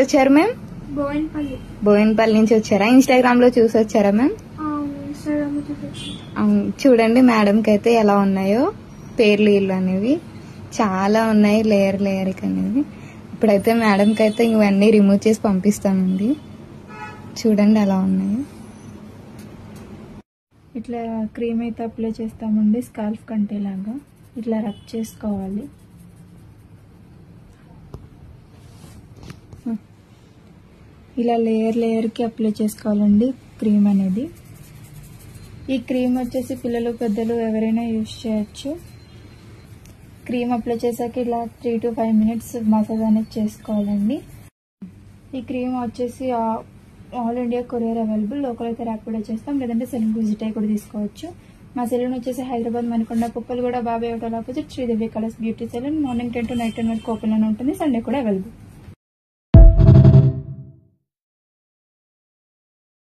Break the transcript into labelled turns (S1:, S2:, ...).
S1: వచ్చారు మ్యామ్? బోయిన్పల్లి నుంచి వచ్చారా? ఇన్స్టాగ్రామ్ లో చూసి వచ్చారా మ్యామ్? చూడండి మేడం కి అయితే ఎలా ఉన్నాయో పేర్లు ఇల్లు అనేవి చాలా ఉన్నాయి, లేయర్ లేయర్ అనేవి. ఇప్పుడైతే మేడం కి అయితే ఇవన్నీ రిమూవ్ చేసి పంపిస్తామండి. చూడండి ఎలా ఉన్నాయో.
S2: ఇట్లా క్రీమ్ అయితే అప్లై చేస్తామండి, స్కాల్ఫ్ కంటేలాగా ఇట్లా రబ్ చేసుకోవాలి. ఇలా లేయర్ లేయర్కి అప్లై చేసుకోవాలండి క్రీమ్ అనేది. ఈ క్రీమ్ వచ్చేసి పిల్లలు పెద్దలు ఎవరైనా యూజ్ చేయొచ్చు. క్రీమ్ అప్లై చేశాక ఇలా 3 to 5 minutes మసాజ్ అనేది చేసుకోవాలండి. ఈ క్రీమ్ వచ్చేసి all India courier available. Local అయితే ర్యాపిడో చేస్తాం, లేదంటే సెలూన్ విజిట్ అయ్యి కూడా తీసుకోవచ్చు. మా సెలూన్ వచ్చేసి హైదరాబాద్ మణికొండ కుప్పలు కూడా Babai hotel opposite Sridevi colours beauty salon. Morning 10 to night 10 వరకు ఓపెన్ లోనే ఉంటుంది. సండే కూడా అవైలబుల్.